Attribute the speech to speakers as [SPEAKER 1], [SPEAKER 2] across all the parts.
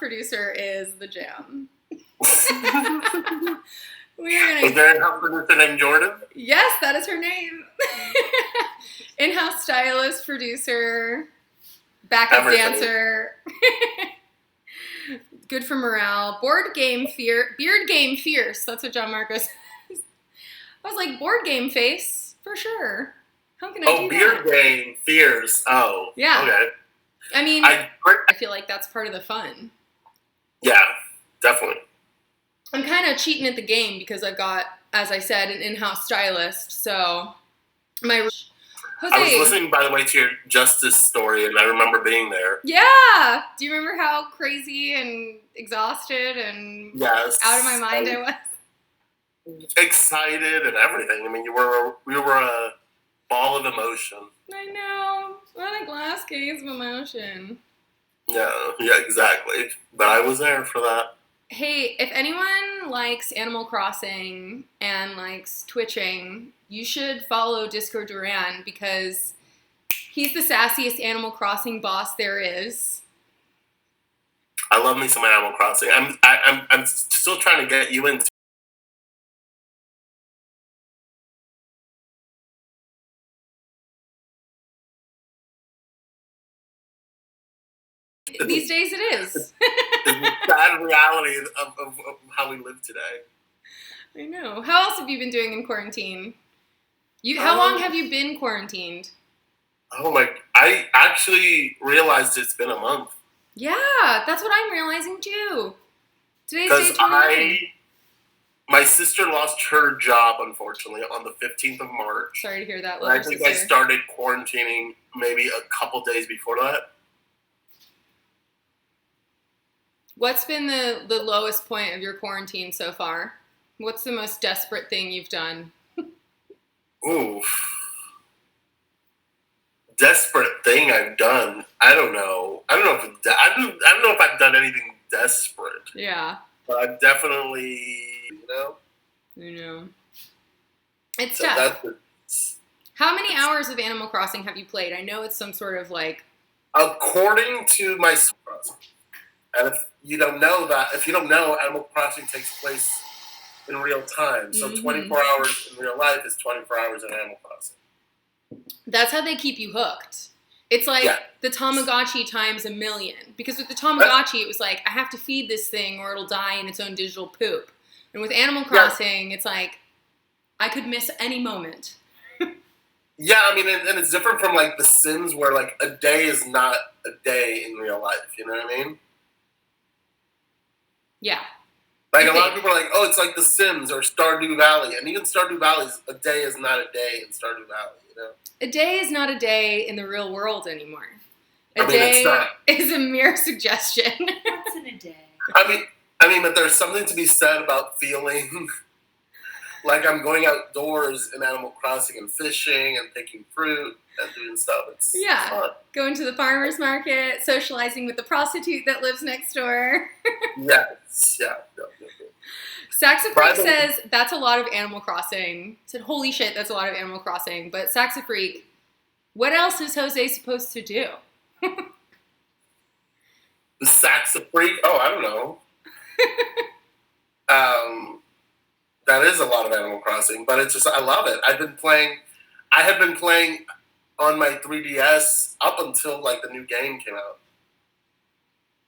[SPEAKER 1] producer is the jam.
[SPEAKER 2] Is there an in-house producer named Jordan?
[SPEAKER 1] Yes, that is her name. In-house stylist, producer, backup dancer. Good for morale. Beard game fierce. That's what John Marco says. I was like, board game face, for sure. How can I do that?
[SPEAKER 2] Beard game fierce. Oh,
[SPEAKER 1] yeah.
[SPEAKER 2] Okay.
[SPEAKER 1] I mean, I feel like that's part of the fun.
[SPEAKER 2] Yeah, definitely.
[SPEAKER 1] I'm kind of cheating at the game because I've got, as I said, an in-house stylist. So, Jose,
[SPEAKER 2] I was listening, by the way, to your Justice story, and I remember being there.
[SPEAKER 1] Yeah. Do you remember how crazy and exhausted and out of my mind I was?
[SPEAKER 2] Excited and everything. I mean, we were a ball of emotion.
[SPEAKER 1] I know. What a glass case of emotion.
[SPEAKER 2] Yeah, exactly. But I was there for that.
[SPEAKER 1] Hey, if anyone likes Animal Crossing and likes twitching, you should follow Disco Duran because he's the sassiest Animal Crossing boss there is.
[SPEAKER 2] I love me some Animal Crossing. I'm still trying to get you into.
[SPEAKER 1] These days it is.
[SPEAKER 2] It's the sad reality of how we live today.
[SPEAKER 1] I know. How else have you been doing in quarantine? How long have you been quarantined?
[SPEAKER 2] I actually realized it's been a month.
[SPEAKER 1] Yeah, that's what I'm realizing too. Today's day 29.
[SPEAKER 2] My sister lost her job, unfortunately, on the 15th of March.
[SPEAKER 1] Sorry to hear that,
[SPEAKER 2] I think I started quarantining maybe a couple days before that.
[SPEAKER 1] What's been the lowest point of your quarantine so far? What's the most desperate thing you've done?
[SPEAKER 2] Oof. Desperate thing I've done. I don't know. I don't know if I've done anything desperate.
[SPEAKER 1] Yeah.
[SPEAKER 2] But I've definitely,
[SPEAKER 1] It's tough. How many hours of Animal Crossing have you played? I know it's some sort of like.
[SPEAKER 2] According to my. And if you don't know, Animal Crossing takes place in real time. So 24 hours in real life is 24 hours in Animal Crossing.
[SPEAKER 1] That's how they keep you hooked. It's like the Tamagotchi times 1,000,000. Because with the Tamagotchi, it was like, I have to feed this thing or it'll die in its own digital poop. And with Animal Crossing, it's like, I could miss any moment.
[SPEAKER 2] Yeah, I mean, and it's different from like The Sims where like a day is not a day in real life. You know what I mean?
[SPEAKER 1] Yeah.
[SPEAKER 2] Like a lot of people are like, oh, it's like The Sims or Stardew Valley. And even Stardew Valley's a day is not a day in Stardew Valley,
[SPEAKER 1] A day is not a day in the real world anymore. A day is a mere suggestion.
[SPEAKER 3] What's in a day?
[SPEAKER 2] I mean, but there's something to be said about feeling like I'm going outdoors in Animal Crossing and fishing and picking fruit and doing stuff. It's fun.
[SPEAKER 1] Going to the farmer's market, socializing with the prostitute that lives next door.
[SPEAKER 2] Yes, yeah.
[SPEAKER 1] Saxafreak says that's a lot of Animal Crossing. I said, holy shit, that's a lot of Animal Crossing. But Saxafreak, what else is Jose supposed to do?
[SPEAKER 2] The Saxafreak? Oh, I don't know. That is a lot of Animal Crossing, but it's just, I love it. I have been playing on my 3DS up until like the new game came out.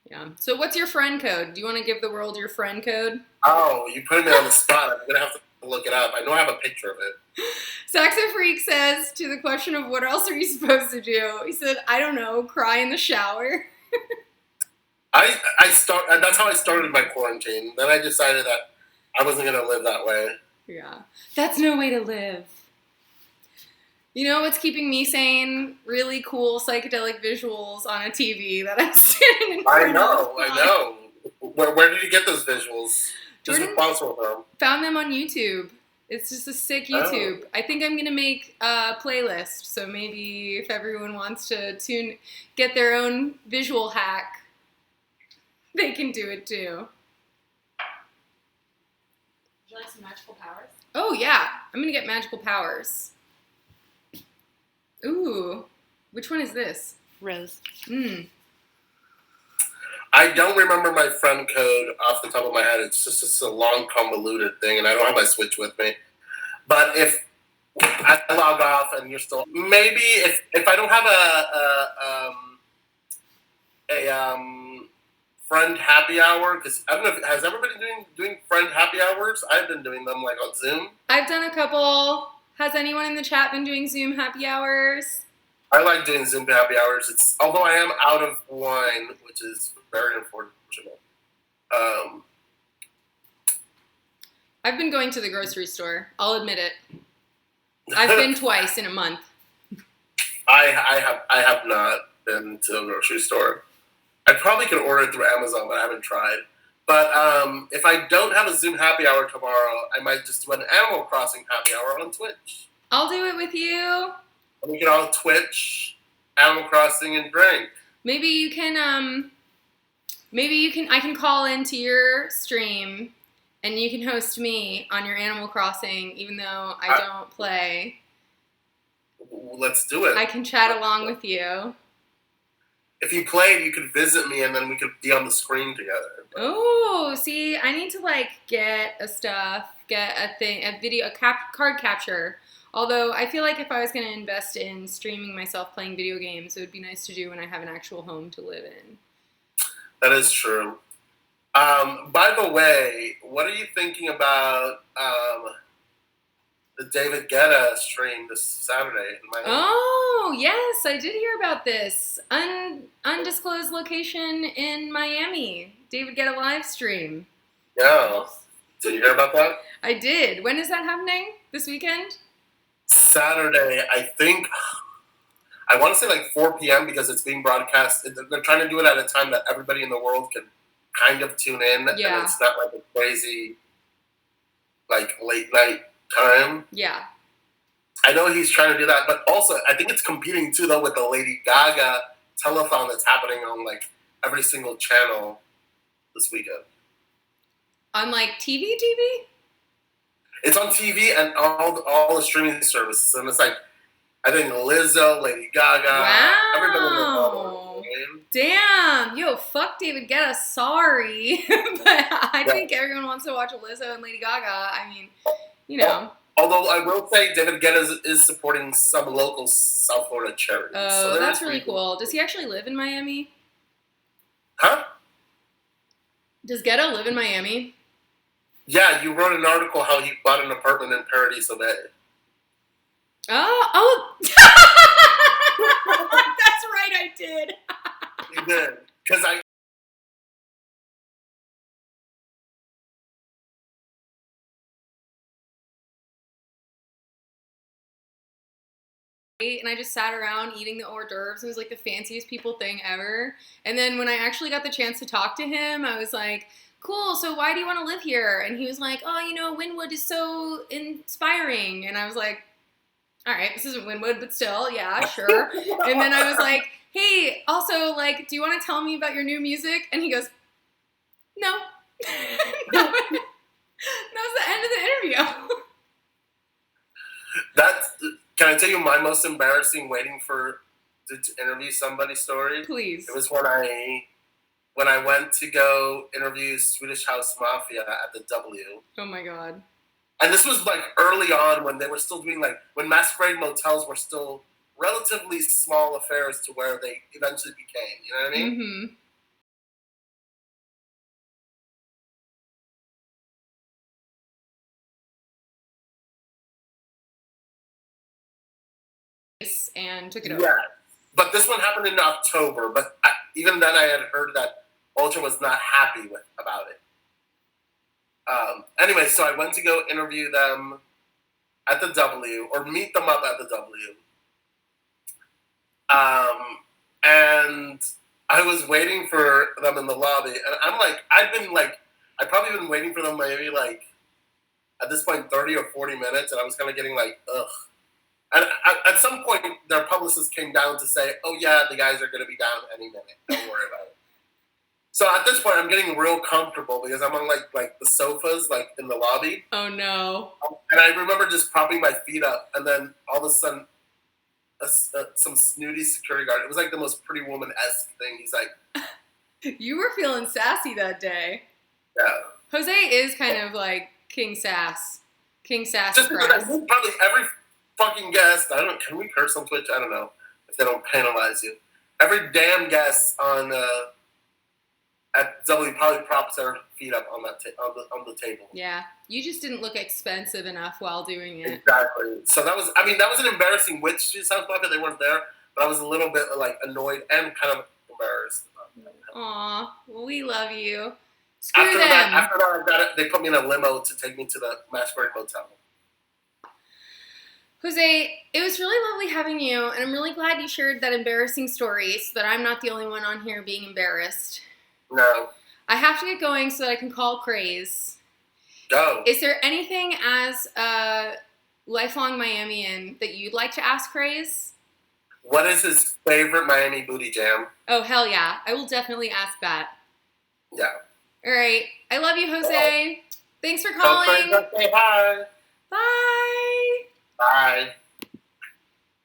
[SPEAKER 1] Yeah. So what's your friend code? Do you want to give the world your friend code?
[SPEAKER 2] Oh, you put me on the spot. I'm going to have to look it up. I know I have a picture of it.
[SPEAKER 1] Saxafreak says to the question of what else are you supposed to do? He said, I don't know, cry in the shower.
[SPEAKER 2] That's how I started my quarantine. Then I decided that I wasn't going to live that way.
[SPEAKER 1] Yeah. That's no way to live. You know what's keeping me sane? Really cool psychedelic visuals on a TV that I'm sitting in front of.
[SPEAKER 2] I know. Where did you get those visuals? Just responsible for them.
[SPEAKER 1] Found them on YouTube. It's just a sick YouTube. Oh. I think I'm going to make a playlist. So maybe if everyone wants to get their own visual hack, they can do it too.
[SPEAKER 3] Would you like some magical powers?
[SPEAKER 1] Oh, yeah. I'm going to get magical powers. Ooh. Which one is this?
[SPEAKER 3] Rose.
[SPEAKER 2] I don't remember my friend code off the top of my head. It's just a long, convoluted thing, and I don't have my Switch with me. But if I log off and you're still, maybe if I don't have a friend happy hour, because I don't know, has everybody doing friend happy hours? I've been doing them like on Zoom.
[SPEAKER 1] I've done a couple. Has anyone in the chat been doing Zoom happy hours?
[SPEAKER 2] I like doing Zoom happy hours. Although I am out of wine, which is very unfortunate.
[SPEAKER 1] I've been going to the grocery store. I'll admit it. I've been twice in a month.
[SPEAKER 2] I have not been to a grocery store. I probably could order it through Amazon, but I haven't tried. But if I don't have a Zoom happy hour tomorrow, I might just do an Animal Crossing happy hour on Twitch.
[SPEAKER 1] I'll do it with you.
[SPEAKER 2] And we can all Twitch, Animal Crossing, and drink.
[SPEAKER 1] Maybe you can, I can call into your stream and you can host me on your Animal Crossing, even though I don't play.
[SPEAKER 2] Let's do it.
[SPEAKER 1] I can chat along with you.
[SPEAKER 2] If you played, you could visit me, and then we could be on the screen together.
[SPEAKER 1] Oh, see, I need to get a video, card capture. Although I feel like if I was going to invest in streaming myself playing video games, it would be nice to do when I have an actual home to live in.
[SPEAKER 2] That is true. By the way, what are you thinking about the David Guetta stream this Saturday in Miami?
[SPEAKER 1] Oh, yes, I did hear about this. Undisclosed location in Miami. David Guetta live stream.
[SPEAKER 2] Yeah. Did you hear about that?
[SPEAKER 1] I did. When is that happening? This weekend?
[SPEAKER 2] Saturday, I think. I want to say 4 p.m. because it's being broadcast. They're trying to do it at a time that everybody in the world can kind of tune in.
[SPEAKER 1] Yeah.
[SPEAKER 2] And it's not a crazy, late night time.
[SPEAKER 1] Yeah.
[SPEAKER 2] I know he's trying to do that, but also I think it's competing too, though, with the Lady Gaga telethon that's happening on every single channel this weekend.
[SPEAKER 1] On TV?
[SPEAKER 2] It's on TV and all the streaming services, and it's I think Lizzo, Lady Gaga,
[SPEAKER 1] wow. Damn, yo, fuck David Guetta. Sorry, but I think everyone wants to watch Lizzo and Lady Gaga. I mean, you know.
[SPEAKER 2] Although I will say David Guetta is supporting some local South Florida charities.
[SPEAKER 1] Oh,
[SPEAKER 2] so
[SPEAKER 1] that's really cool. Does he actually live in Miami?
[SPEAKER 2] Huh?
[SPEAKER 1] Does Guetta live in Miami?
[SPEAKER 2] Yeah, you wrote an article how he bought an apartment in Paradiso Bay.
[SPEAKER 1] Oh. That's right, I did.
[SPEAKER 2] You did. Because
[SPEAKER 1] and I just sat around eating the hors d'oeuvres. It was the fanciest people thing ever. And then when I actually got the chance to talk to him, I was like, cool, so why do you want to live here? And he was like, oh, Wynwood is so inspiring. And I was like, all right, this isn't Wynwood, but still, yeah, sure. And then I was like, hey, also, do you want to tell me about your new music? And he goes, no. That was the end of the interview.
[SPEAKER 2] Can I tell you my most embarrassing waiting to interview somebody story?
[SPEAKER 1] Please.
[SPEAKER 2] It was when I went to go interview Swedish House Mafia at the W.
[SPEAKER 1] Oh my God.
[SPEAKER 2] And this was early on when they were still doing when masquerade motels were still relatively small affairs to where they eventually became. You know what I mean?
[SPEAKER 1] Mm-hmm. And took it over.
[SPEAKER 2] Yeah, but this one happened in October. But even then, I had heard that Ultra was not happy about it. Anyway, so I went to go interview them at the W, or meet them up at the W. And I was waiting for them in the lobby, and I've probably been waiting for them maybe at this point 30 or 40 minutes, and I was kind of getting ugh. And at some point, their publicist came down to say, oh yeah, the guys are going to be down any minute. Don't worry about it. So at this point, I'm getting real comfortable because I'm on the sofas in the lobby.
[SPEAKER 1] Oh no!
[SPEAKER 2] And I remember just propping my feet up, and then all of a sudden, some snooty security guard. It was the most Pretty Woman-esque thing. He's like,
[SPEAKER 1] You were feeling sassy that day.
[SPEAKER 2] Yeah.
[SPEAKER 1] Jose is kind of like King Sass. King Sass
[SPEAKER 2] Just
[SPEAKER 1] Christ.
[SPEAKER 2] because probably every fucking guest, I don't know, can we curse on Twitch? I don't know if they don't penalize you. Every damn guest on at W probably props their feet up on that on the table.
[SPEAKER 1] Yeah, you just didn't look expensive enough while doing it.
[SPEAKER 2] Exactly. So that was an embarrassing witch to South Park that they weren't there, but I was a little bit like annoyed and kind of embarrassed.
[SPEAKER 1] Aw, well, we love you. Screw
[SPEAKER 2] After
[SPEAKER 1] them.
[SPEAKER 2] that, they put me in a limo to take me to the Masquerade Motel.
[SPEAKER 1] Jose, it was really lovely having you, and I'm really glad you shared that embarrassing story so that I'm not the only one on here being embarrassed.
[SPEAKER 2] No.
[SPEAKER 1] I have to get going so that I can call Craze.
[SPEAKER 2] Go.
[SPEAKER 1] Is there anything as a lifelong Miamian that you'd like to ask Craze?
[SPEAKER 2] What is his favorite Miami booty jam?
[SPEAKER 1] Oh, hell yeah. I will definitely ask that.
[SPEAKER 2] Yeah.
[SPEAKER 1] All right. I love you, Jose.
[SPEAKER 2] Yeah.
[SPEAKER 1] Thanks for calling.
[SPEAKER 2] Say hi.
[SPEAKER 1] Bye.
[SPEAKER 2] Bye.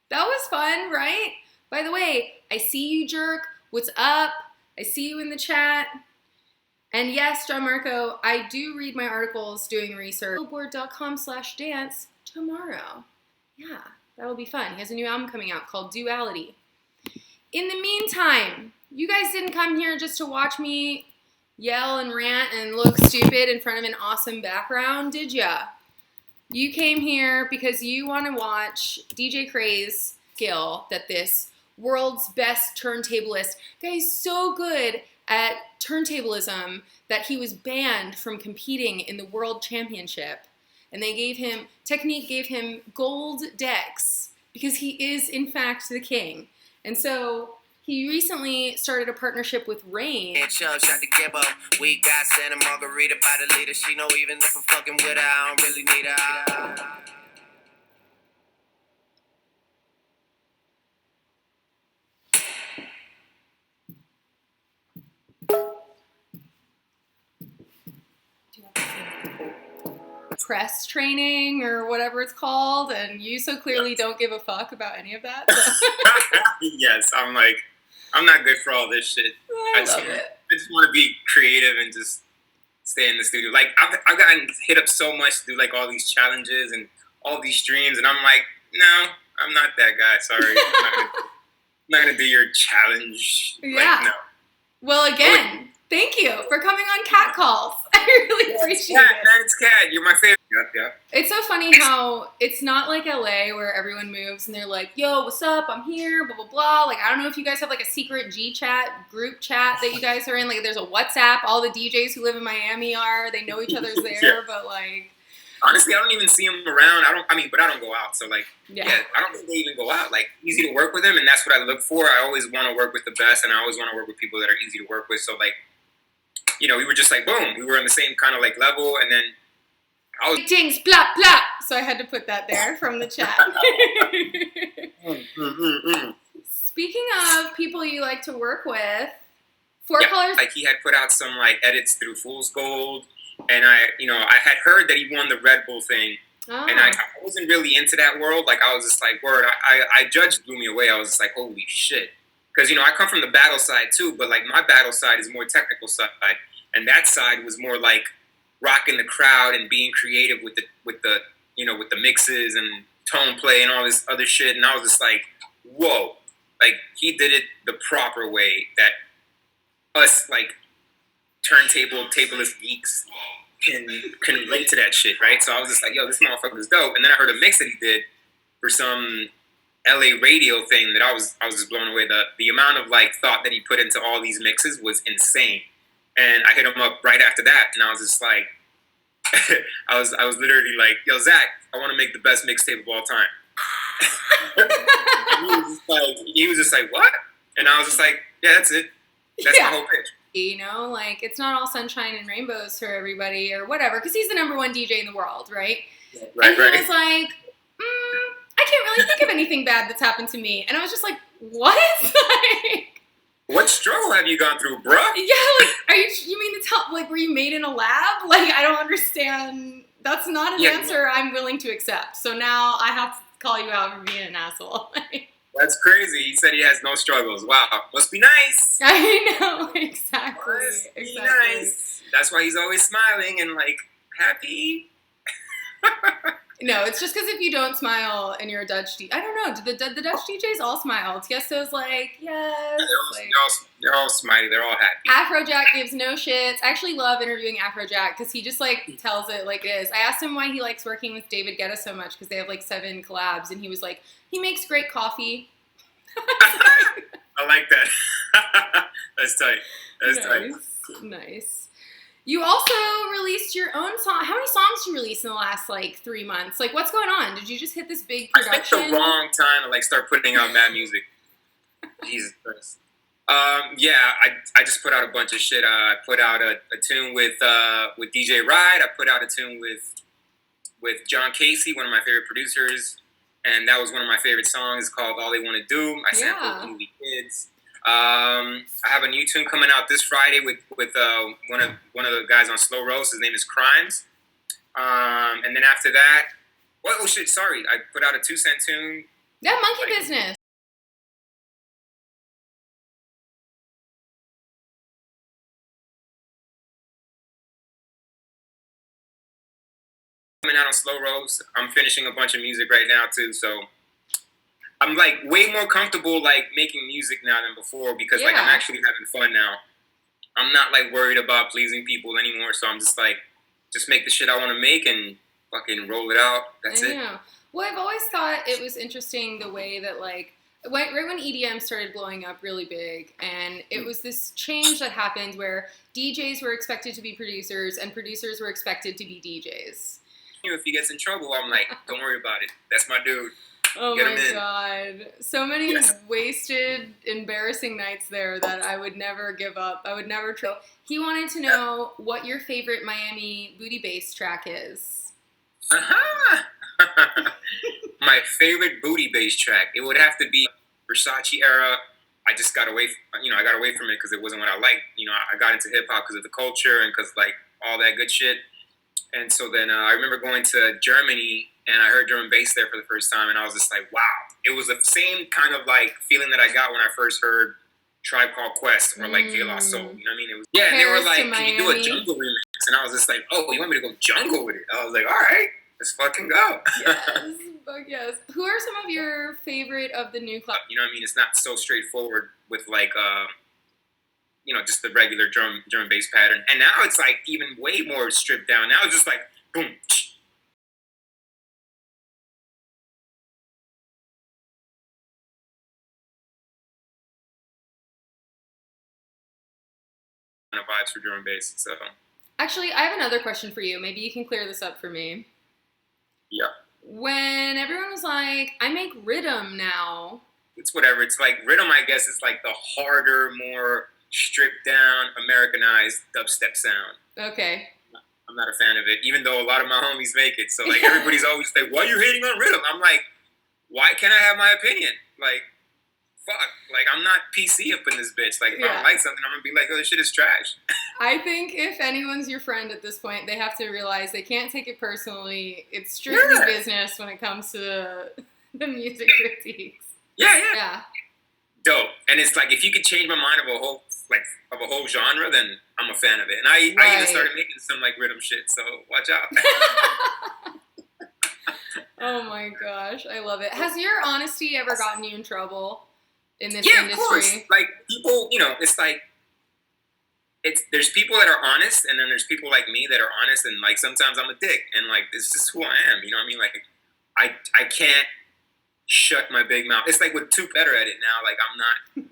[SPEAKER 1] That was fun, right? By the way, I see you, jerk. What's up? I see you in the chat. And yes, John Marco, I do read my articles doing research. Billboard.com/dance tomorrow. Yeah, that'll be fun. He has a new album coming out called Duality. In the meantime, you guys didn't come here just to watch me yell and rant and look stupid in front of an awesome background, did ya? You came here because you want to watch DJ Craze skill that this world's best turntablist. Guy's so good at turntablism that he was banned from competing in the world championship. And Technique gave him gold decks because he is in fact the king. And so he recently started a partnership with Rain. We got Santa Margarita by the leader. She know even if I'm fucking with her, I don't really need her. Press training or whatever it's called, and you so clearly don't give a fuck about any of that. So.
[SPEAKER 4] Yes, I'm not good for all this shit. I just want to be creative and just stay in the studio. Like I've gotten hit up so much to do like all these challenges and all these streams, and I'm like, no, I'm not that guy. Sorry, I'm not gonna do your challenge.
[SPEAKER 1] Yeah.
[SPEAKER 4] Like, no.
[SPEAKER 1] Well, again, thank you for coming on Cat Calls. I really appreciate it.
[SPEAKER 4] It's Cat. You're my favorite. Yeah.
[SPEAKER 1] It's so funny how it's not like LA where everyone moves and they're like, yo, what's up? I'm here, blah, blah, blah. Like, I don't know if you guys have like a secret G-chat, group chat that you guys are in. Like, there's a WhatsApp. All the DJs who live in Miami they know each other's there, yeah. But like.
[SPEAKER 4] Honestly, I don't even see them around. But I don't go out. So like, yeah, I don't think they even go out. Like, easy to work with them. And that's what I look for. I always want to work with the best. And I always want to work with people that are easy to work with. So like, we were just like, boom, we were on the same kind of like level. And then I was
[SPEAKER 1] Jings, blah, blah. So I had to put that there from the chat. Speaking of people you like to work with, Four Color.
[SPEAKER 4] Like he had put out some like edits through Fool's Gold. And I had heard that he won the Red Bull thing. Oh. And I wasn't really into that world. Like I was just like, word, I judged blew me away. I was just like, holy shit. Because, I come from the battle side too, but like my battle side is more technical side. And that side was more like rocking the crowd and being creative with the mixes and tone play and all this other shit. And I was just like, whoa, like he did it the proper way that us like tableist geeks can relate to that shit, right? So I was just like, yo, this motherfucker is dope. And then I heard a mix that he did for some LA radio thing that I was just blown away. The amount of like thought that he put into all these mixes was insane. And I hit him up right after that, and I was just like, I was literally like, yo, Zach, I want to make the best mixtape of all time. he was just like, what? And I was just like, yeah, that's it. That's the whole pitch.
[SPEAKER 1] Like, it's not all sunshine and rainbows for everybody or whatever, because he's the #1 DJ in the world, right?
[SPEAKER 4] Yeah, right,
[SPEAKER 1] and he was like, I can't really think of anything bad that's happened to me. And I was just like, what? Like,
[SPEAKER 4] what struggle have you gone through, bruh?
[SPEAKER 1] Yeah, like, you mean to tell, like, were you made in a lab? Like, I don't understand. That's not an answer I'm willing to accept. So now I have to call you out for being an asshole.
[SPEAKER 4] That's crazy. He said he has no struggles. Wow, must be nice.
[SPEAKER 1] I know, exactly.
[SPEAKER 4] Must be
[SPEAKER 1] Exactly.
[SPEAKER 4] nice. That's why he's always smiling and like happy.
[SPEAKER 1] No, it's just because if you don't smile and you're a Dutch DJ, I don't know. Do the Dutch DJs all smile? Tiesto's like, yes.
[SPEAKER 4] They're all smiley. They're all happy.
[SPEAKER 1] Afrojack gives no shits. I actually love interviewing Afrojack because he just like tells it like it is. I asked him why he likes working with David Guetta so much because they have like 7 collabs, and he was like, he makes great coffee.
[SPEAKER 4] I like that. That's tight. That's tight.
[SPEAKER 1] Nice. You also released your own song. How many songs did you release in the last like 3 months? Like, what's going on? Did you just hit this big production?
[SPEAKER 4] I picked the wrong time to like start putting out mad music. Jesus Christ. Yeah, I just put out a bunch of shit. I put out a tune with DJ Ride. I put out a tune with John Casey, one of my favorite producers, and that was one of my favorite songs. It's called All They Want to Do. I sampled the movie Kids. I have a new tune coming out this Friday with one of the guys on Slow Roast. His name is Crimes. And then after that, oh shit, sorry, I put out a 2-cent tune.
[SPEAKER 1] Yeah, Monkey Business.
[SPEAKER 4] Coming out on Slow Roast. I'm finishing a bunch of music right now too, so I'm like way more comfortable like making music now than before because like I'm actually having fun now. I'm not like worried about pleasing people anymore, so I'm just like just make the shit I want to make and fucking roll it out. That's it.
[SPEAKER 1] Well, I've always thought it was interesting the way that like right when EDM started blowing up really big, and it was this change that happened where DJs were expected to be producers and producers were expected to be DJs.
[SPEAKER 4] If he gets in trouble, I'm like, don't worry about it. That's my dude.
[SPEAKER 1] Oh my God. So many wasted, embarrassing nights there that I would never give up. I would never try. He wanted to know what your favorite Miami booty bass track is.
[SPEAKER 4] My favorite booty bass track. It would have to be Versace era. I just got away from, I got away from it because it wasn't what I liked. I got into hip hop because of the culture and because like all that good shit. And so then I remember going to Germany and I heard drum and bass there for the first time, and I was just like, wow. It was the same kind of like feeling that I got when I first heard Tribe Called Quest or like Via La Soul. You know what I mean? It was, and they were like, can you do a jungle remix? And I was just like, oh, you want me to go jungle with it? I was like, all right, let's fucking go.
[SPEAKER 1] Yes, fuck yes. Who are some of your favorite of the new club?
[SPEAKER 4] You know what I mean? It's not so straightforward with like, just the regular drum and bass pattern. And now it's like even way more stripped down. Now it's just like, boom, vibes for drum and bass. So
[SPEAKER 1] actually, I have another question for you. Maybe you can clear this up for me.
[SPEAKER 4] Yeah.
[SPEAKER 1] When everyone was like, I make rhythm now.
[SPEAKER 4] It's whatever. It's like rhythm, I guess, is like the harder, more stripped down, Americanized dubstep sound.
[SPEAKER 1] Okay.
[SPEAKER 4] I'm not a fan of it, even though a lot of my homies make it. So like everybody's always like, why are you hating on rhythm? I'm like, why can't I have my opinion? Like, fuck. Like, I'm not PC up in this bitch. Like, if I don't like something, I'm going to be like, oh, this shit is trash.
[SPEAKER 1] I think if anyone's your friend at this point, they have to realize they can't take it personally. It's strictly business when it comes to the music critiques. Yeah.
[SPEAKER 4] Dope. And it's like, if you could change my mind of a whole genre, then I'm a fan of it. And I even started making some like rhythm shit, so watch out.
[SPEAKER 1] Oh my gosh, I love it. Has your honesty ever gotten you in trouble in this industry?
[SPEAKER 4] Of course. Like people, it's like there's people that are honest, and then there's people like me that are honest, and like sometimes I'm a dick, and like it's just who I am. You know what I mean? Like I can't shut my big mouth. It's like with 2 better at it now. Like I'm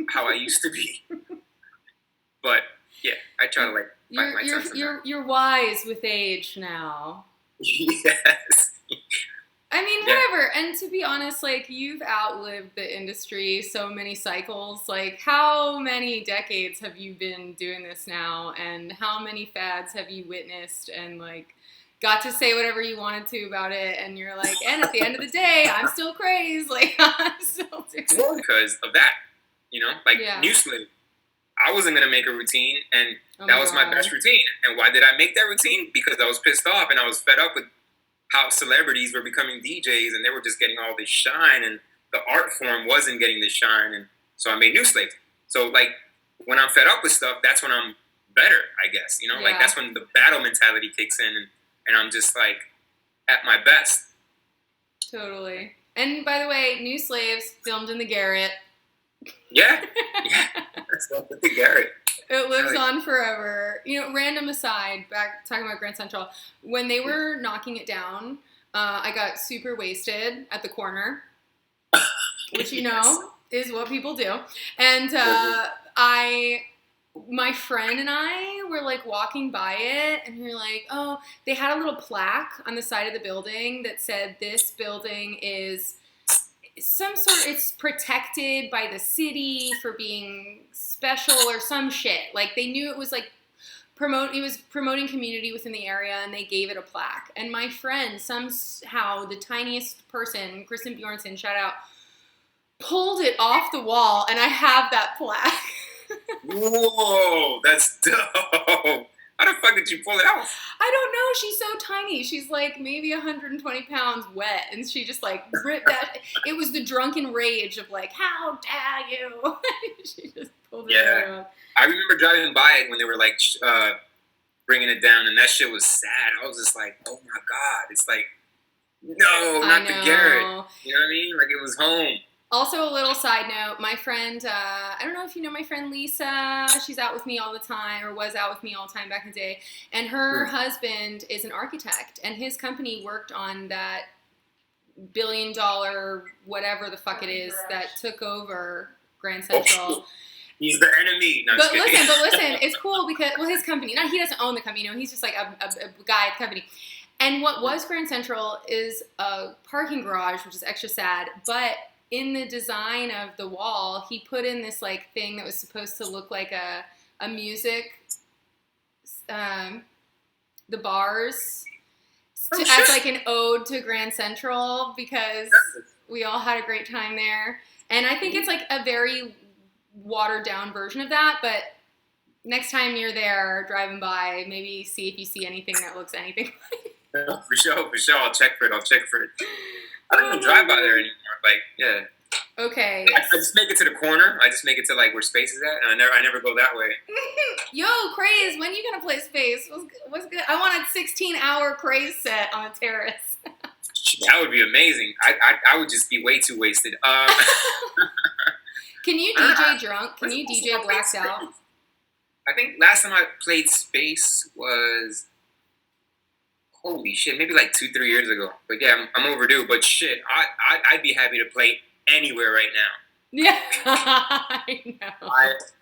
[SPEAKER 4] not how I used to be. But yeah, I try to like fight my tongue.
[SPEAKER 1] You're wise with age now.
[SPEAKER 4] Yes.
[SPEAKER 1] I mean, whatever. And to be honest, like, you've outlived the industry so many cycles. Like, how many decades have you been doing this now? And how many fads have you witnessed and, like, got to say whatever you wanted to about it? And you're like, and at the end of the day, I'm still crazy. Like, I'm still doing it.
[SPEAKER 4] Because of that, Like, New Slave. I wasn't going to make a routine, and that was my best routine. And why did I make that routine? Because I was pissed off, and I was fed up with how celebrities were becoming DJs, and they were just getting all this shine, and the art form wasn't getting the shine, and so I made New Slaves. So like when I'm fed up with stuff, that's when I'm better, I guess. You know, like that's when the battle mentality kicks in, and I'm just like at my best.
[SPEAKER 1] Totally. And by the way, New Slaves filmed in the Garret.
[SPEAKER 4] Yeah. That's up at the Garret.
[SPEAKER 1] It lives on forever. You know, random aside, back talking about Grand Central, when they were knocking it down, I got super wasted at the corner, which you know is what people do. And my friend and I were like walking by it, and we were like, oh, they had a little plaque on the side of the building that said this building is some sort, it's protected by the city for being special or some shit. Like they knew it was like promoting community within the area, and they gave it a plaque. And my friend, somehow the tiniest person, Kristen Bjornson, shout out, pulled it off the wall, and I have that plaque.
[SPEAKER 4] Whoa, that's dope. How the fuck did you pull it out?
[SPEAKER 1] I don't know. She's so tiny. She's like maybe 120 pounds wet, and she just like ripped that. It was the drunken rage of like, how dare you? She just pulled it out.
[SPEAKER 4] I remember driving by it when they were like bringing it down, and that shit was sad. I was just like, oh my god, it's like, no, not the Garret. You know what I mean? Like it was home.
[SPEAKER 1] Also, a little side note, my friend, I don't know if you know my friend Lisa, she's out with me all the time, or was out with me all the time back in the day, and her husband is an architect, and his company worked on that $1 billion, whatever the fuck it is, that took over Grand Central.
[SPEAKER 4] He's the enemy. No,
[SPEAKER 1] but listen, it's cool because, well, his company, he doesn't own the company, you know, he's just like a guy at the company. And what was Grand Central is a parking garage, which is extra sad, but in the design of the wall, he put in this like thing that was supposed to look like a music, the bars, as like an ode to Grand Central, because we all had a great time there. And I think it's like a very watered down version of that, but next time you're there driving by, maybe see if you see anything that looks anything like it.
[SPEAKER 4] For sure. I'll check for it. I don't even drive by there anymore. Like, yeah.
[SPEAKER 1] Okay.
[SPEAKER 4] I just make it to the corner. I just make it to like where Space is at, and I never go that way.
[SPEAKER 1] Yo, Craze, when you gonna play Space? What's good? I want a 16-hour Craze set on a terrace.
[SPEAKER 4] That would be amazing. I would just be way too wasted.
[SPEAKER 1] Can you DJ drunk? Can you DJ blacked out?
[SPEAKER 4] I think last time I played Space was, holy shit, maybe like 2-3 years ago. But yeah, I'm overdue. But shit, I'd be happy to play anywhere right now.
[SPEAKER 1] Yeah, I know.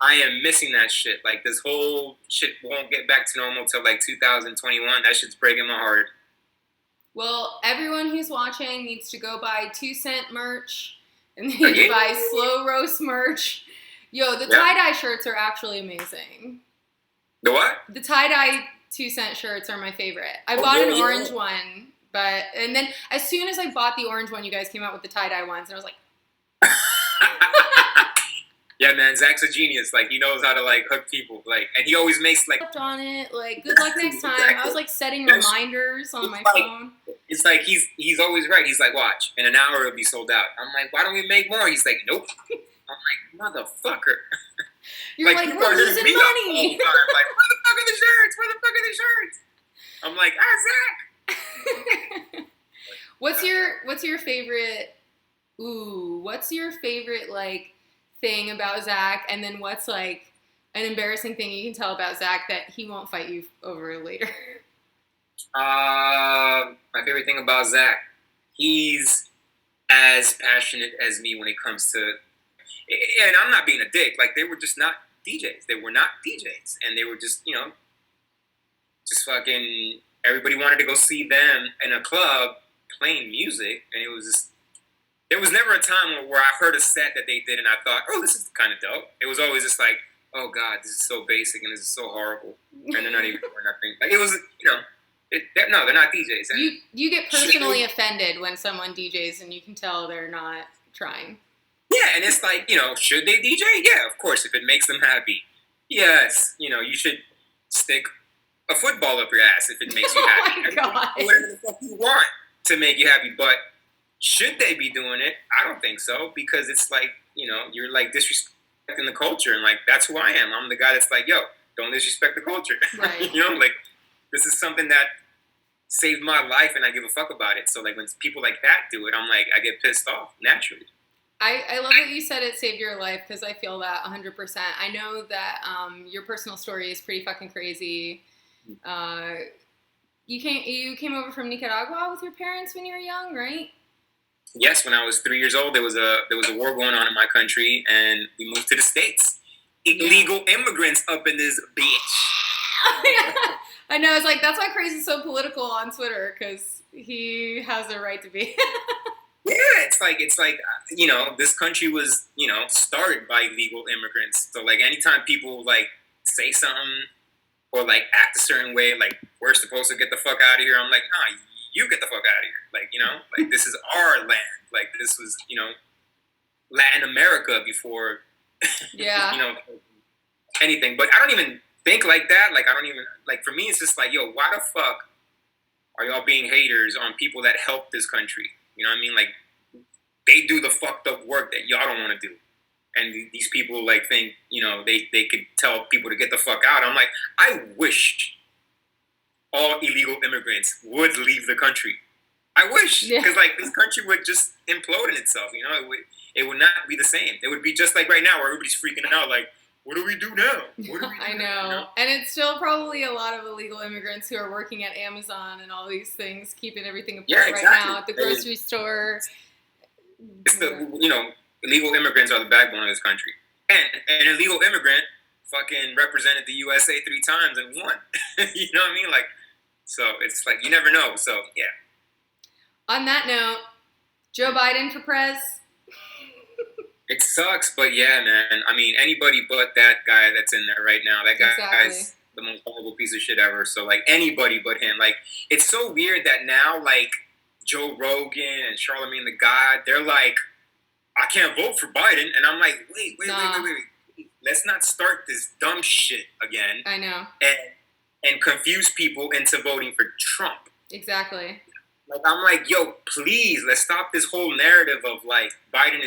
[SPEAKER 4] I am missing that shit. Like this whole shit won't get back to normal till like 2021. That shit's breaking my heart.
[SPEAKER 1] Well, everyone who's watching needs to go buy 2 cent merch, and they need to buy Slow Roast merch. Yo, the tie-dye shirts are actually amazing.
[SPEAKER 4] The what?
[SPEAKER 1] The tie-dye 2 cent shirts are my favorite. I bought an orange one, and then as soon as I bought the orange one, you guys came out with the tie-dye ones, and I was like,
[SPEAKER 4] yeah, man, Zach's a genius. Like, he knows how to, like, hook people. Like, and he always makes, like...
[SPEAKER 1] on it. Like, good luck next time. Exactly. I was, like, setting reminders on my phone.
[SPEAKER 4] It's like, he's always right. He's like, watch, in an hour it'll be sold out. I'm like, why don't we make more? He's like, nope. I'm like, motherfucker.
[SPEAKER 1] You're like we're losing money.
[SPEAKER 4] I'm like, where the fuck are the shirts? Where the fuck are the shirts? I'm like, Zach.
[SPEAKER 1] What's your favorite... Ooh, what's your favorite, like, thing about Zach, and then what's like an embarrassing thing you can tell about Zach that he won't fight you over later?
[SPEAKER 4] My favorite thing about Zach, he's as passionate as me when it comes to, and I'm not being a dick, like they were just not DJs. They were not DJs, and they were just, you know, just fucking, everybody wanted to go see them in a club playing music, and it was just, there was never a time where I heard a set that they did and I thought, oh, this is kind of dope. It was always just like, oh, God, this is so basic and this is so horrible. And they're not even doing nothing. Like, it was, you know, no, they're not DJs. And
[SPEAKER 1] you get personally offended when someone DJs and you can tell they're not trying.
[SPEAKER 4] Yeah, and it's like, you know, should they DJ? Yeah, of course, if it makes them happy. Yes, you know, you should stick a football up your ass if it makes you happy.
[SPEAKER 1] Oh, my God.
[SPEAKER 4] Whatever the fuck you want to make you happy, but should they be doing it? I don't think so, because it's like, you know, you're like disrespecting the culture, and like that's who I am. I'm the guy that's like, yo, don't disrespect the culture.
[SPEAKER 1] Right.
[SPEAKER 4] You know, like this is something that saved my life, and I give a fuck about it. So like when people like that do it, I'm like, I get pissed off naturally.
[SPEAKER 1] I love that you said it saved your life, because I feel that 100%. I know that your personal story is pretty fucking crazy. You came over from Nicaragua with your parents when you were young, right?
[SPEAKER 4] Yes, when I was 3 years old, there was a war going on in my country, and we moved to the States. Illegal immigrants up in this bitch.
[SPEAKER 1] I know. It's like, that's why Craze is so political on Twitter, because he has the right to be.
[SPEAKER 4] Yeah, it's like you know, this country was, you know, started by illegal immigrants. So like anytime people like say something or like act a certain way, like we're supposed to get the fuck out of here, I'm like, nah, you get the fuck out of here. Like, you know, like this is our land. Like this was, you know, Latin America before,
[SPEAKER 1] Yeah.
[SPEAKER 4] you know, anything. But I don't even think like that. Like I don't even, like for me, it's just like, yo, why the fuck are y'all being haters on people that help this country? You know what I mean? Like, they do the fucked up work that y'all don't want to do. And these people, like, think, you know, they could tell people to get the fuck out. I'm like, I wish all illegal immigrants would leave the country. I wish. Because, like, this country would just implode in itself, you know? It would not be the same. It would be just like right now where everybody's freaking out, like, what do we do now? What do we do
[SPEAKER 1] I know.
[SPEAKER 4] now?
[SPEAKER 1] And it's still probably a lot of illegal immigrants who are working at Amazon and all these things, keeping everything apart right now at the grocery store.
[SPEAKER 4] It's the, you know, illegal immigrants are the backbone of this country. And an illegal immigrant fucking represented the USA 3 times and won. You know what I mean? Like, so it's like, you never know. So, yeah.
[SPEAKER 1] On that note, Joe Biden for prez.
[SPEAKER 4] It sucks, but yeah, man. I mean, anybody but that guy that's in there right now. That guy's the most horrible piece of shit ever. So, like, anybody but him. Like, it's so weird that now, like, Joe Rogan and Charlamagne the God, they're like, I can't vote for Biden. And I'm like, wait. Let's not start this dumb shit again.
[SPEAKER 1] I know.
[SPEAKER 4] And confuse people into voting for Trump.
[SPEAKER 1] Exactly.
[SPEAKER 4] Like, I'm like, yo, please, let's stop this whole narrative of, like, Biden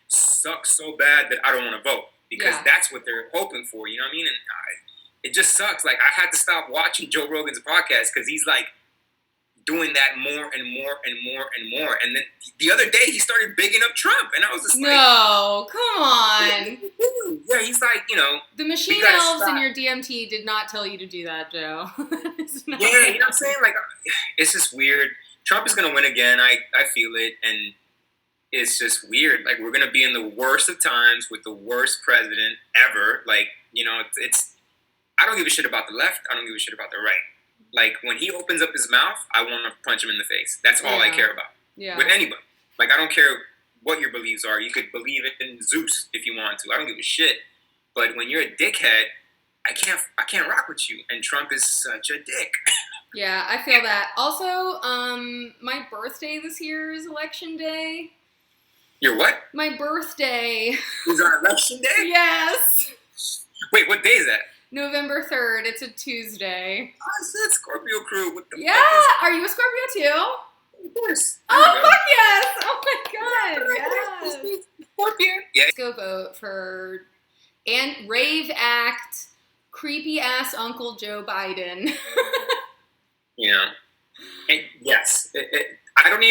[SPEAKER 4] sucks so bad that I don't want to vote. Because that's what they're hoping for, you know what I mean? And it just sucks. Like, I had to stop watching Joe Rogan's podcast because he's, like, doing that more and more and more and more. And then the other day, he started bigging up Trump. And I was just like...
[SPEAKER 1] No, come on.
[SPEAKER 4] Yeah, he's like, you know...
[SPEAKER 1] The machine elves in your DMT did not tell you to do that, Joe.
[SPEAKER 4] Yeah, you know what I'm saying? Like, it's just weird. Trump is going to win again. I feel it. And it's just weird. Like, we're going to be in the worst of times with the worst president ever. Like, you know, it's... I don't give a shit about the left. I don't give a shit about the right. Like, when he opens up his mouth, I want to punch him in the face. That's all I care about.
[SPEAKER 1] Yeah.
[SPEAKER 4] With anybody. Like, I don't care what your beliefs are. You could believe in Zeus if you want to. I don't give a shit. But when you're a dickhead, I can't rock with you. And Trump is such a dick.
[SPEAKER 1] Yeah, I feel that. Also, my birthday this year is election day.
[SPEAKER 4] Your what?
[SPEAKER 1] My birthday.
[SPEAKER 4] Is on election day?
[SPEAKER 1] Yes.
[SPEAKER 4] Wait, what day is that?
[SPEAKER 1] November 3rd. It's a Tuesday.
[SPEAKER 4] I said Scorpio crew. What the
[SPEAKER 1] yeah.
[SPEAKER 4] fuck is...
[SPEAKER 1] Are you a Scorpio too?
[SPEAKER 4] Of course.
[SPEAKER 1] Oh, fuck yes. Oh, my God. Yes.
[SPEAKER 4] Scorpio. Yeah.
[SPEAKER 1] Let's go vote for and rave act creepy ass Uncle Joe Biden.
[SPEAKER 4] You know? And yes. I don't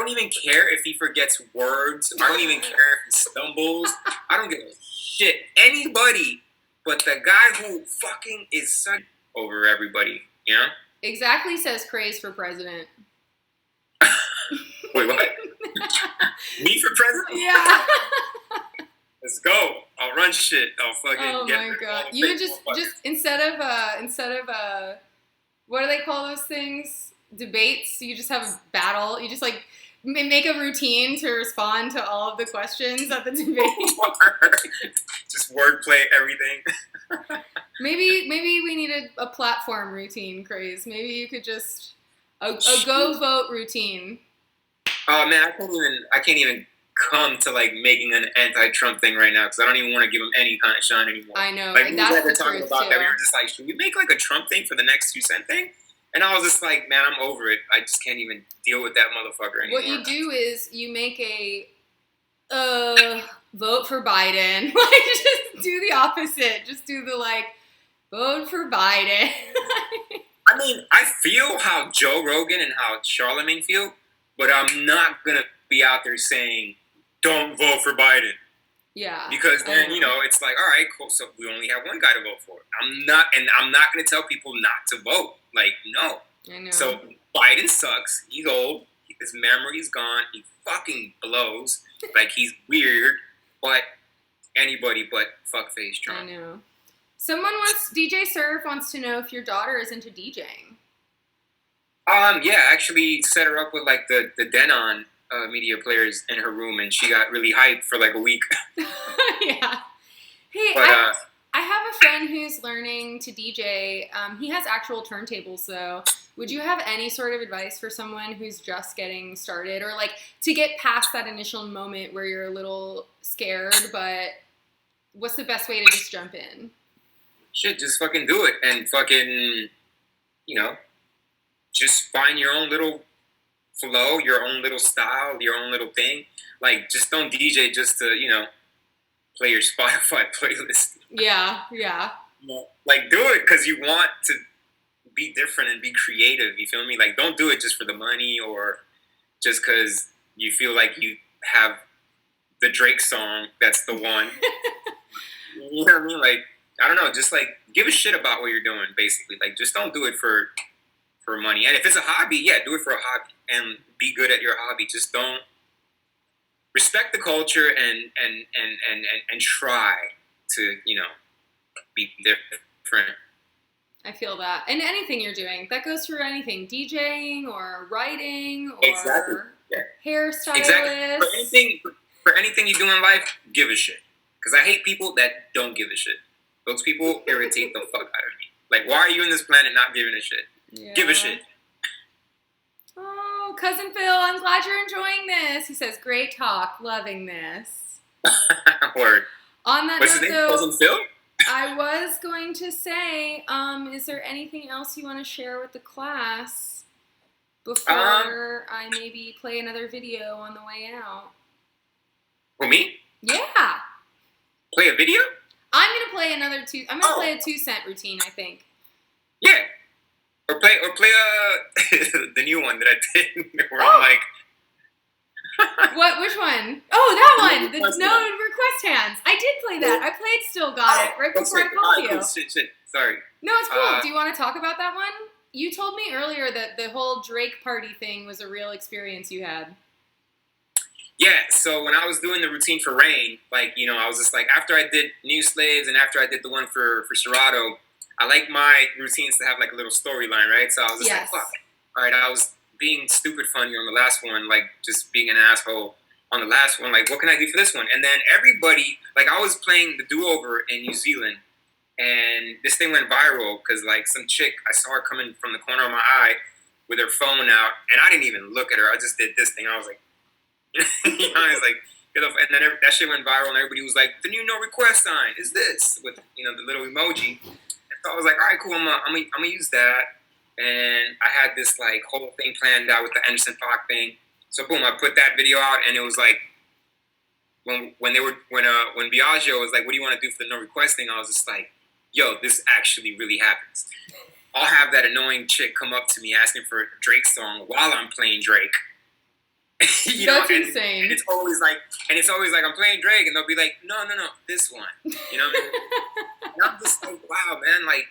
[SPEAKER 4] even care if he forgets words. I don't even care if he stumbles. I don't give a shit. Anybody but the guy who fucking is such over everybody, you know?
[SPEAKER 1] Exactly, says Craze for president.
[SPEAKER 4] Wait, what? Me for president?
[SPEAKER 1] Yeah.
[SPEAKER 4] Let's go. I'll run shit. I'll fucking get...
[SPEAKER 1] Oh my God. You would just instead of what do they call those things? Debates. You just have a battle. You just like make a routine to respond to all of the questions at the debate.
[SPEAKER 4] Just wordplay everything.
[SPEAKER 1] Maybe we need a platform routine, Craze. Maybe you could just a go vote routine.
[SPEAKER 4] Oh man, I can't even come to like making an anti-Trump thing right now because I don't even want to give him any kind of shine anymore.
[SPEAKER 1] I know.
[SPEAKER 4] Like we
[SPEAKER 1] that's
[SPEAKER 4] were
[SPEAKER 1] the
[SPEAKER 4] talking
[SPEAKER 1] truth
[SPEAKER 4] about
[SPEAKER 1] too.
[SPEAKER 4] that. We were just like, should we make like a Trump thing for the next 2 cent thing? And I was just like, man, I'm over it. I just can't even deal with that motherfucker anymore.
[SPEAKER 1] What you do is you make a vote for Biden. Like, just do the opposite. Just do the, like, vote for Biden.
[SPEAKER 4] I mean, I feel how Joe Rogan and how Charlemagne feel, but I'm not going to be out there saying, don't vote for Biden.
[SPEAKER 1] Yeah.
[SPEAKER 4] Because then, it's like, all right, cool. So we only have one guy to vote for. I'm not going to tell people not to vote. Like, no.
[SPEAKER 1] I know.
[SPEAKER 4] So Biden sucks. He's old. His memory's gone. He fucking blows. Like, he's weird. But anybody but fuckface Trump.
[SPEAKER 1] I know. DJ Surf wants to know if your daughter is into DJing.
[SPEAKER 4] Yeah, actually set her up with, like, the Denon media players in her room, and she got really hyped for, like, a week.
[SPEAKER 1] Yeah. Hey,
[SPEAKER 4] but,
[SPEAKER 1] I have a friend who's learning to DJ. He has actual turntables, though. Would you have any sort of advice for someone who's just getting started, or, like, to get past that initial moment where you're a little scared, but what's the best way to just jump in?
[SPEAKER 4] Shit, just fucking do it, and fucking, just find your own little flow, your own little style, your own little thing. Like, just don't DJ just to, play your Spotify playlist.
[SPEAKER 1] Yeah.
[SPEAKER 4] Like, do it because you want to be different and be creative. You feel me? Like, don't do it just for the money or just because you feel like you have the Drake song that's the one. You know what I mean? Like, I don't know. Just, like, give a shit about what you're doing, basically. Like, just don't do it for money. And if it's a hobby, yeah, do it for a hobby and be good at your hobby. Just don't respect the culture and try to, be different.
[SPEAKER 1] I feel that. And anything you're doing, that goes through anything. DJing or writing or hairstylist.
[SPEAKER 4] Exactly. For anything you do in life, give a shit. Because I hate people that don't give a shit. Those people irritate the fuck out of me. Like, why are you in this planet not giving a shit? Yeah. Give a shit.
[SPEAKER 1] Oh, Cousin Phil, I'm glad you're enjoying this. He says, great talk. Loving this.
[SPEAKER 4] Word.
[SPEAKER 1] On that
[SPEAKER 4] What's
[SPEAKER 1] note,
[SPEAKER 4] his name?
[SPEAKER 1] though,
[SPEAKER 4] Cousin Phil?
[SPEAKER 1] I was going to say, is there anything else you want to share with the class before I maybe play another video on the way out?
[SPEAKER 4] For me?
[SPEAKER 1] Yeah.
[SPEAKER 4] Play a video?
[SPEAKER 1] I'm gonna play play a 2-cent routine, I think.
[SPEAKER 4] Yeah. Or play the new one that I did where I'm like
[SPEAKER 1] What? Which one? Oh, that one! The no request hands. I did play that. I played Still Got It right before I called you.
[SPEAKER 4] Shit. Sorry.
[SPEAKER 1] No, it's cool. Do you want to talk about that one? You told me earlier that the whole Drake party thing was a real experience you had.
[SPEAKER 4] Yeah, so when I was doing the routine for Rain, like, I was just like, after I did New Slaves and after I did the one for Serato, I like my routines to have, like, a little storyline, right? So I was just like, fuck. All right, I was being stupid funny on the last one, like, just being an asshole on the last one. Like, what can I do for this one? And then everybody, like, I was playing the do-over in New Zealand, and this thing went viral because, like, some chick, I saw her coming from the corner of my eye with her phone out, and I didn't even look at her. I just did this thing. I was like, I was like, and then that shit went viral, and everybody was like, the new no request sign is this with the little emoji. And so I was like, all right, cool, I'm gonna use that. And I had this like whole thing planned out with the Anderson .Paak thing. So boom, I put that video out, and it was like when Biagio was like, what do you want to do for the no request thing? I was just like, yo, this actually really happens. I'll have that annoying chick come up to me asking for a Drake song while I'm playing Drake.
[SPEAKER 1] That's insane.
[SPEAKER 4] And it's always like I'm playing Drake, and they'll be like, no, this one. You know what I mean? And I'm just like, wow, man, like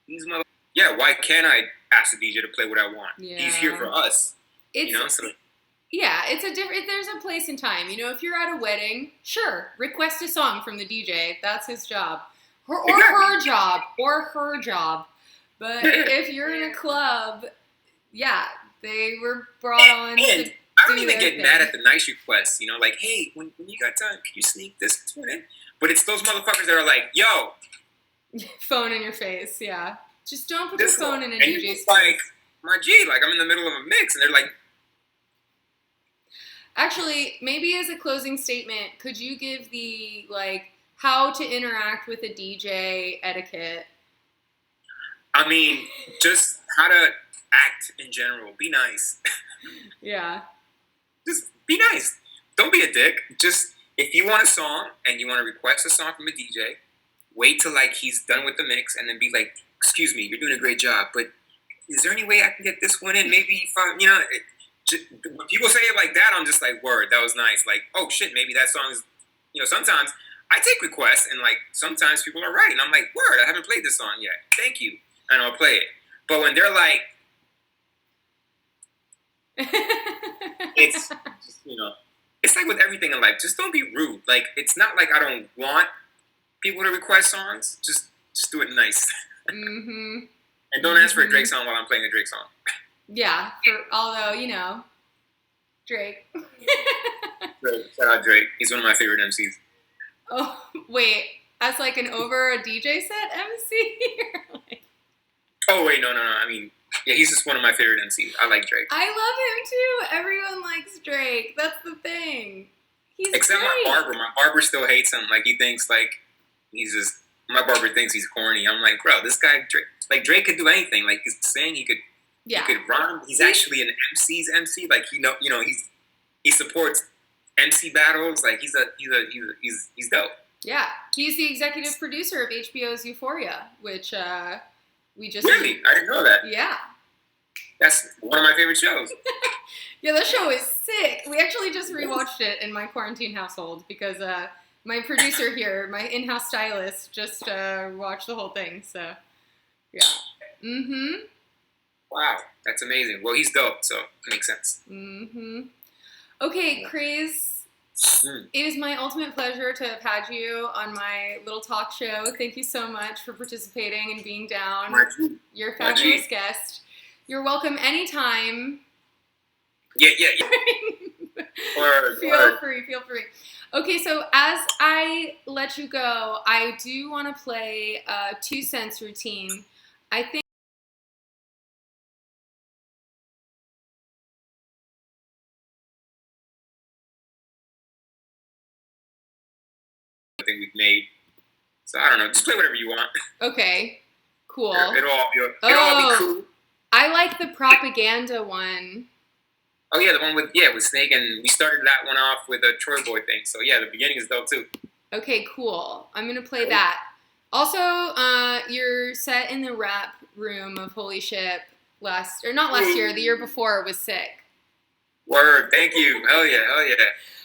[SPEAKER 4] these mother. Yeah, why can't I ask the DJ to play what I want? Yeah. He's here for us.
[SPEAKER 1] Yeah, it's a different. There's a place and time. If you're at a wedding, sure, request a song from the DJ. That's his job, or her job. But if you're in a club, yeah, they were brought on.
[SPEAKER 4] And I don't even get mad at the nice requests. Like, hey, when you got time, can you sneak this one in? But it's those motherfuckers that are like, yo,
[SPEAKER 1] phone in your face. Yeah, just don't put your phone in a DJ's face.
[SPEAKER 4] Like, my G, like I'm in the middle of a mix, and they're like.
[SPEAKER 1] Actually, maybe as a closing statement, could you give the how to interact with a DJ etiquette?
[SPEAKER 4] I mean, just how to act in general. Be nice.
[SPEAKER 1] Yeah.
[SPEAKER 4] Just be nice. Don't be a dick. Just if you want a song and you want to request a song from a DJ, wait till like he's done with the mix and then be like, "Excuse me, you're doing a great job, but is there any way I can get this one in? Maybe if I, when people say it like that, I'm just like, word, that was nice. Like, oh shit, maybe that song is, sometimes I take requests and like sometimes people are right, and I'm like, word, I haven't played this song yet. Thank you, and I'll play it. But when they're like, it's just, it's like with everything in life. Just don't be rude. Like, it's not like I don't want people to request songs. Just do it nice.
[SPEAKER 1] Mm-hmm.
[SPEAKER 4] And don't ask for a Drake song while I'm playing a Drake song.
[SPEAKER 1] Yeah, although, Drake.
[SPEAKER 4] Shout out Drake. He's one of my favorite MCs.
[SPEAKER 1] Oh, wait. As like an over a DJ set MC?
[SPEAKER 4] Oh, wait, no. I mean, yeah, he's just one of my favorite MCs. I like Drake.
[SPEAKER 1] I love him too. Everyone likes Drake. That's the thing. He's
[SPEAKER 4] Except
[SPEAKER 1] great.
[SPEAKER 4] my barber. My barber still hates him. Like, he thinks like my barber thinks he's corny. I'm like, bro, this guy Drake could do anything. Like, he's saying he could rhyme. He's actually an MC's MC. Like, he supports MC battles. Like, he's dope.
[SPEAKER 1] Yeah, he's the executive producer of HBO's Euphoria, which we just
[SPEAKER 4] really. I didn't know that.
[SPEAKER 1] Yeah,
[SPEAKER 4] that's one of my favorite shows.
[SPEAKER 1] Yeah, that show is sick. We actually just rewatched it in my quarantine household because my producer here, my in-house stylist, just watched the whole thing. So, yeah. Mm-hmm.
[SPEAKER 4] Wow, that's amazing. Well, he's dope, so it makes sense.
[SPEAKER 1] Mm-hmm. Okay, Craze. It was my ultimate pleasure to have had you on my little talk show. Thank you so much for participating and being down. You're a fabulous guest. You're welcome anytime.
[SPEAKER 4] Yeah.
[SPEAKER 1] Feel free. Okay, so as I let you go, I do want to play a 2 cents routine. I think
[SPEAKER 4] we've made. So I don't know. Just play whatever you want.
[SPEAKER 1] Okay, cool.
[SPEAKER 4] It'll all be cool.
[SPEAKER 1] I like the propaganda one.
[SPEAKER 4] Oh yeah, the one with Snake, and we started that one off with a Troy Boy thing. So yeah, the beginning is dope too.
[SPEAKER 1] Okay, cool. I'm gonna play that. Also, your set in the rap room of Holy Ship the year before was sick.
[SPEAKER 4] Word, thank you. Hell yeah.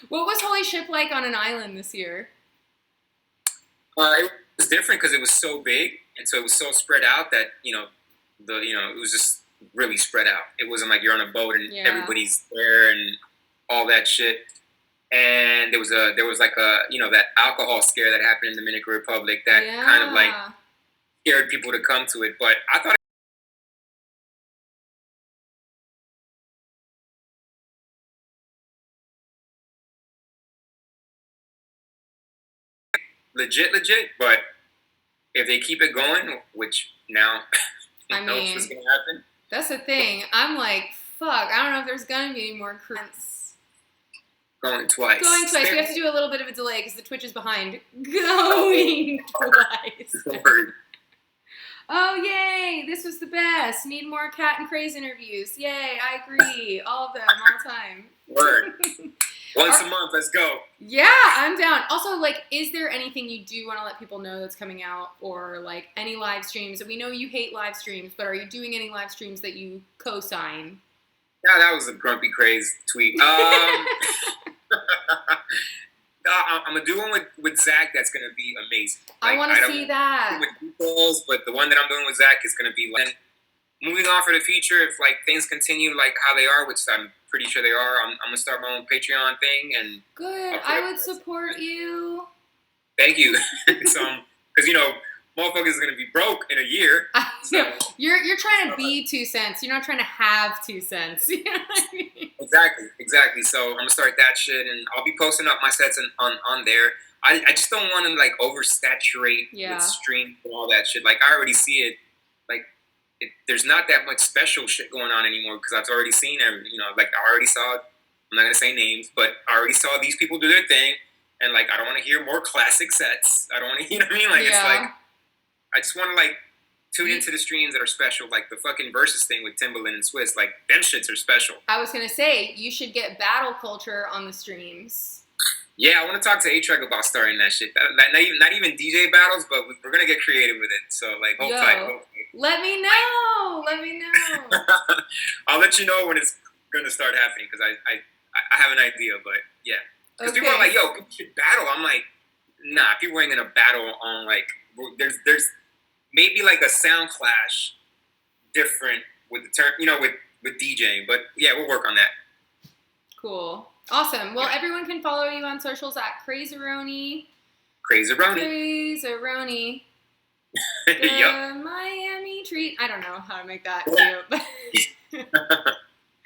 [SPEAKER 1] What was Holy Ship like on an island this year?
[SPEAKER 4] It was different because it was so big, and so it was so spread out that it was just really spread out. It wasn't like you're on a boat and everybody's there and all that shit. And there was like that alcohol scare that happened in the Dominican Republic that kind of like scared people to come to it. But I thought legit. But if they keep it going, which now knows what's gonna happen.
[SPEAKER 1] That's the thing. I'm like, fuck. I don't know if there's gonna be any more cruise.
[SPEAKER 4] Going twice.
[SPEAKER 1] We have to do a little bit of a delay because the Twitch is behind. Going twice. Oh, yay. This was the best. Need more Cat and Craze interviews. Yay. I agree. All of them. All the time.
[SPEAKER 4] Word. Once a month. Let's go.
[SPEAKER 1] Yeah, I'm down. Also, is there anything you do want to let people know that's coming out, or any live streams? We know you hate live streams, but are you doing any live streams that you co-sign?
[SPEAKER 4] Yeah, that was a Grumpy Craze tweet. I'm gonna do one with Zack. That's gonna be amazing.
[SPEAKER 1] I want to see that.
[SPEAKER 4] With details, but the one that I'm doing with Zack is gonna be moving on for the future. If things continue how they are, which I'm pretty sure they are, I'm gonna start my own Patreon thing. And
[SPEAKER 1] good. I would support you.
[SPEAKER 4] Thank you. Because motherfuckers is gonna be broke in a year. So.
[SPEAKER 1] You're trying to be 2 cents. You're not trying to have 2 cents. You know what I mean?
[SPEAKER 4] Exactly. So I'm gonna start that shit, and I'll be posting up my sets on there. I just don't want to oversaturate with streams and all that shit. I already see it. There's not that much special shit going on anymore because I've already seen everything. I already saw. I'm not gonna say names, but I already saw these people do their thing, and I don't want to hear more classic sets. I don't want to. You know what I mean? It's I just want to Tune into the streams that are special, like the fucking Versus thing with Timbaland and Swiss. Like, them shits are special.
[SPEAKER 1] I was going to say, you should get Battle Culture on the streams.
[SPEAKER 4] Yeah, I want to talk to A-Track about starting that shit. Not even DJ battles, but we're going to get creative with it. So, like, hold tight.
[SPEAKER 1] Let me know.
[SPEAKER 4] I'll let you know when it's going to start happening, because I have an idea, but yeah. Because people are like, yo, people should battle. I'm like, nah, people ain't going to battle on, like, there's maybe like a sound clash different with the term, with DJing. But yeah, we'll work on that.
[SPEAKER 1] Cool. Awesome. Well, everyone can follow you on socials at Craze-A-Roni.
[SPEAKER 4] Craze-A-Roni.
[SPEAKER 1] The Miami treat. I don't know how to make that cute.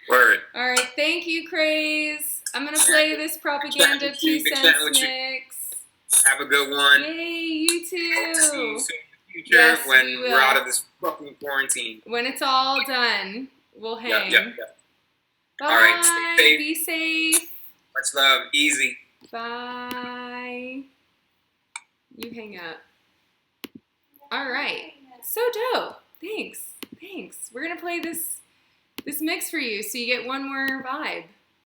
[SPEAKER 4] Word.
[SPEAKER 1] All right. Thank you, Craze. I'm going to play this Propaganda 2 Cents mix.
[SPEAKER 4] Have a good one.
[SPEAKER 1] Yay, you too.
[SPEAKER 4] See you soon. Yes, when we're out of this fucking quarantine.
[SPEAKER 1] When it's all done, we'll hang.
[SPEAKER 4] Yep.
[SPEAKER 1] Bye.
[SPEAKER 4] All right, stay safe.
[SPEAKER 1] Be safe.
[SPEAKER 4] Much love. Easy.
[SPEAKER 1] Bye. You hang up. All right. So dope. Thanks. We're going to play this mix for you so you get one more vibe.